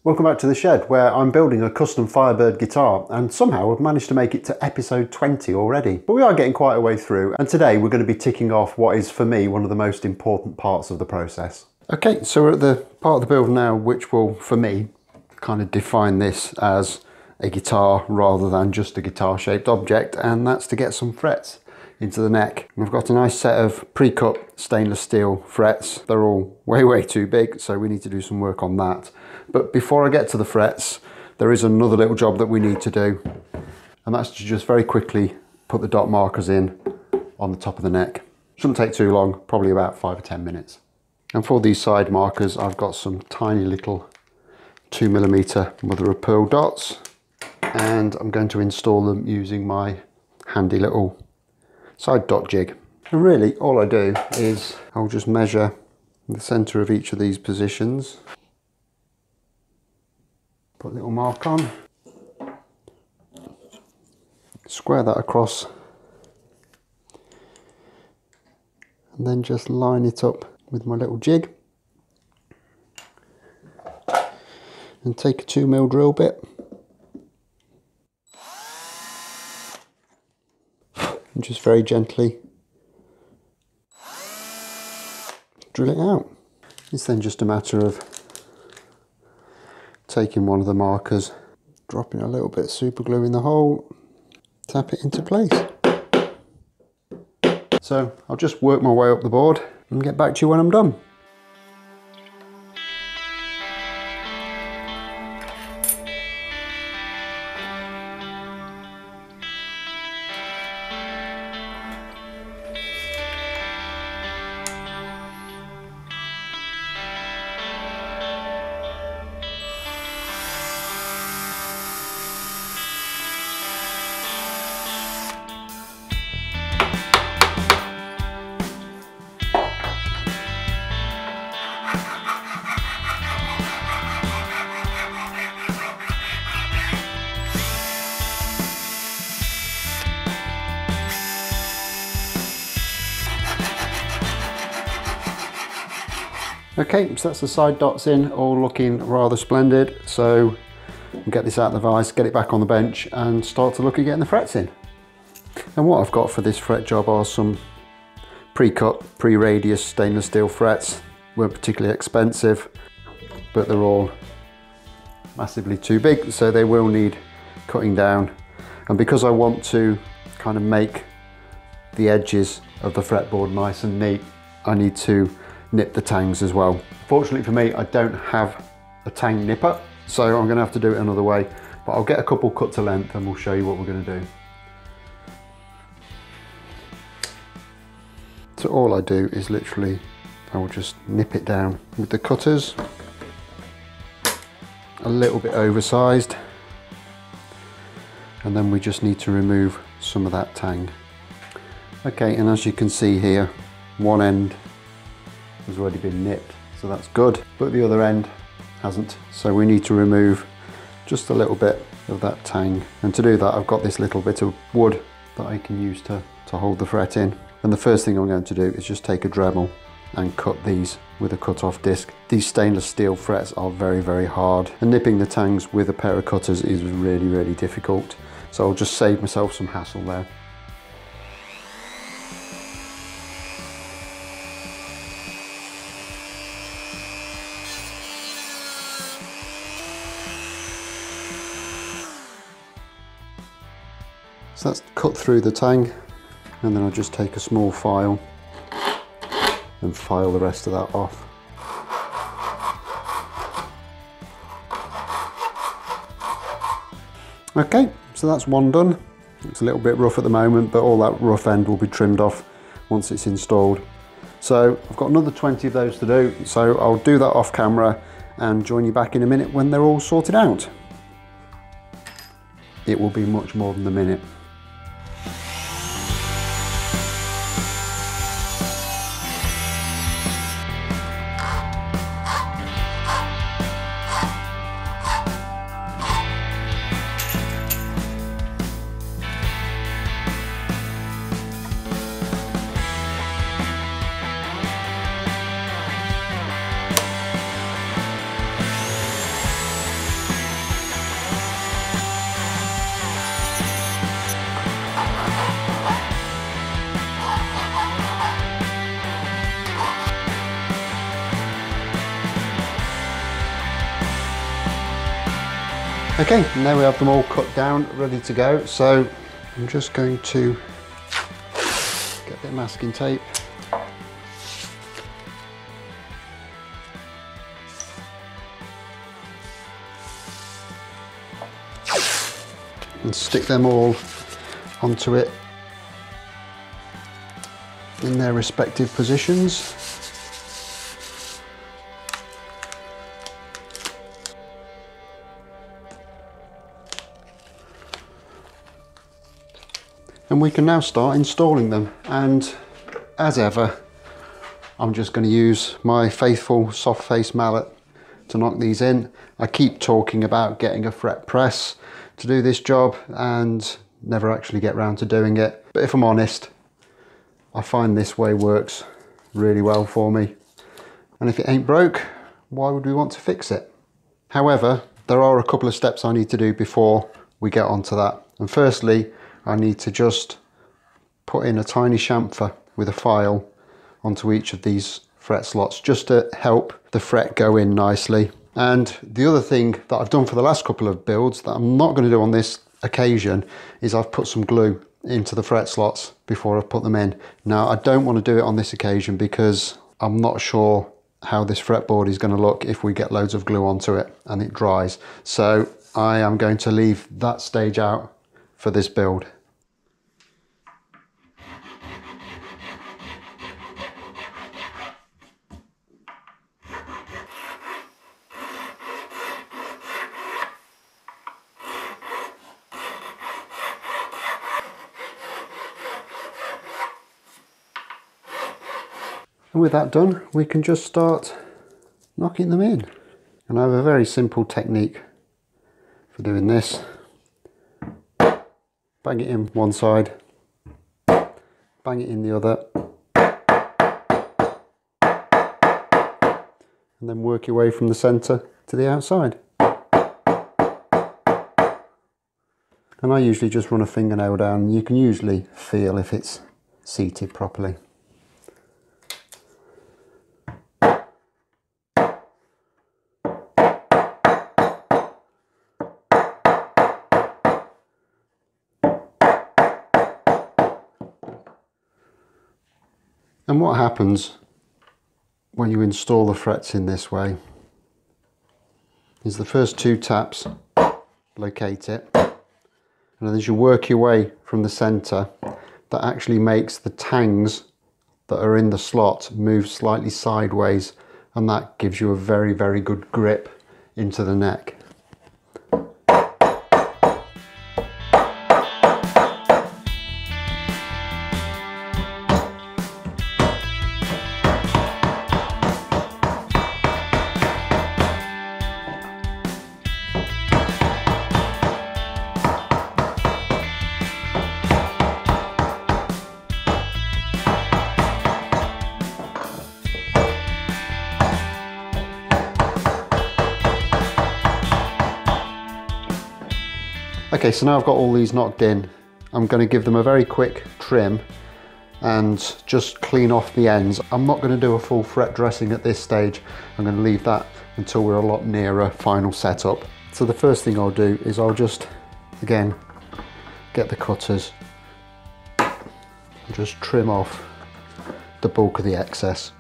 Welcome back to the shed, where I'm building a custom Firebird guitar, and somehow I've managed to make it to episode 20 already. But we are getting quite a way through, and today we're going to be ticking off what is for me one of the most important parts of the process. Okay, so we're at the part of the build now which will, for me, kind of define this as a guitar rather than just a guitar shaped object, and that's to get some frets into the neck. We've got a nice set of pre-cut stainless steel frets. They're all way too big, so we need to do some work on that. But before I get to the frets, there is another little job that we need to do, and that's to just very quickly put the dot markers in on the top of the neck. Shouldn't take too long, probably about 5 or 10 minutes. And for these side markers, I've got some tiny little 2mm mother of pearl dots, and I'm going to install them using my handy little side dot jig. And really all I do is I'll just measure the center of each of these positions, put a little mark on, square that across, and then just line it up with my little jig and take a 2mm drill bit and just very gently drill it out. It's then just a matter of taking one of the markers, dropping a little bit of super glue in the hole, tap it into place. So I'll just work my way up the board and get back to you when I'm done. Okay, so that's the side dots in, all looking rather splendid. So we'll get this out of the vise, get it back on the bench and start to look at getting the frets in. And what I've got for this fret job are some pre-cut, pre-radius stainless steel frets. Weren't particularly expensive, but they're all massively too big, so they will need cutting down. And because I want to kind of make the edges of the fretboard nice and neat, I need to nip the tangs as well. Fortunately for me, I don't have a tang nipper, so I'm going to have to do it another way, but I'll get a couple cut to length and we'll show you what we're going to do. So all I do is literally, I will just nip it down with the cutters, a little bit oversized, and then we just need to remove some of that tang. Okay, and as you can see here, one end has already been nipped, so that's good, but the other end hasn't, so we need to remove just a little bit of that tang. And to do that, I've got this little bit of wood that I can use to hold the fret in. And the first thing I'm going to do is just take a Dremel and cut these with a cut-off disc. These stainless steel frets are very hard, and nipping the tangs with a pair of cutters is really difficult, so I'll just save myself some hassle there. So that's cut through the tang, and then I'll just take a small file and file the rest of that off. Okay, so that's one done. It's a little bit rough at the moment, but all that rough end will be trimmed off once it's installed. So I've got another 20 of those to do, so I'll do that off camera and join you back in a minute when they're all sorted out. It will be much more than a minute. Okay, now we have them all cut down, ready to go. So I'm just going to get a bit of masking tape. And stick them all onto it in their respective positions. And we can now start installing them, and as ever I'm just going to use my faithful soft face mallet to knock these in. I keep talking about getting a fret press to do this job and never actually get round to doing it, but if I'm honest, I find this way works really well for me, and if it ain't broke, why would we want to fix it? However, there are a couple of steps I need to do before we get onto that, and firstly I need to just put in a tiny chamfer with a file onto each of these fret slots just to help the fret go in nicely. And the other thing that I've done for the last couple of builds that I'm not going to do on this occasion is I've put some glue into the fret slots before I've put them in. Now I don't want to do it on this occasion because I'm not sure how this fretboard is going to look if we get loads of glue onto it and it dries. So I am going to leave that stage out for this build. And with that done, we can just start knocking them in. And I have a very simple technique for doing this. Bang it in one side, bang it in the other, and then work your way from the centre to the outside. And I usually just run a fingernail down, and you can usually feel if it's seated properly. And what happens when you install the frets in this way is the first two taps locate it, and then as you work your way from the centre, that actually makes the tangs that are in the slot move slightly sideways, and that gives you a very, very good grip into the neck. Okay, so now I've got all these knocked in, I'm going to give them a very quick trim and just clean off the ends. I'm not going to do a full fret dressing at this stage. I'm going to leave that until we're a lot nearer final setup. So the first thing I'll do is I'll just, again, get the cutters and just trim off the bulk of the excess.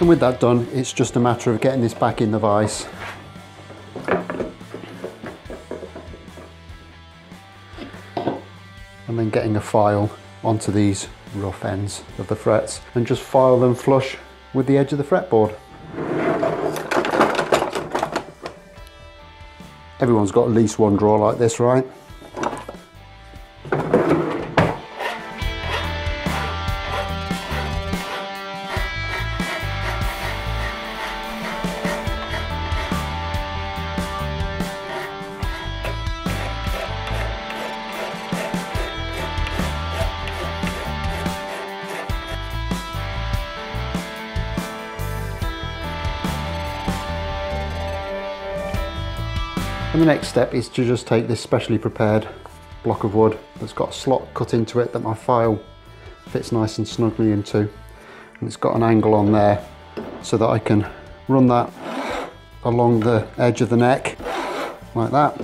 And with that done, it's just a matter of getting this back in the vise. And then getting a file onto these rough ends of the frets and just file them flush with the edge of the fretboard. Everyone's got at least one drawer like this, right? And the next step is to just take this specially prepared block of wood that's got a slot cut into it that my file fits nice and snugly into, and it's got an angle on there so that I can run that along the edge of the neck like that,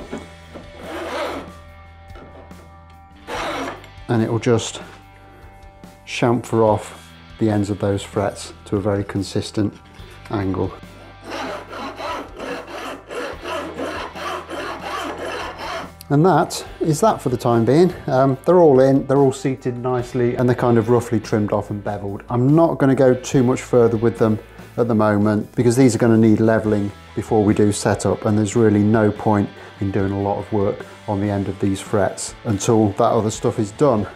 and it will just chamfer off the ends of those frets to a very consistent angle. And that is that for the time being. They're all in, they're all seated nicely, and they're kind of roughly trimmed off and beveled. I'm not going to go too much further with them at the moment because these are going to need leveling before we do setup, and there's really no point in doing a lot of work on the end of these frets until that other stuff is done.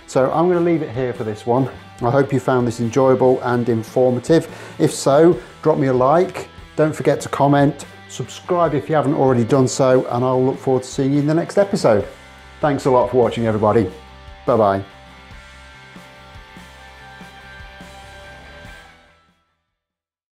So I'm going to leave it here for this one. I hope you found this enjoyable and informative. If so, drop me a like. Don't forget to comment. Subscribe if you haven't already done so, and I'll look forward to seeing you in the next episode. Thanks a lot for watching, everybody. Bye-bye.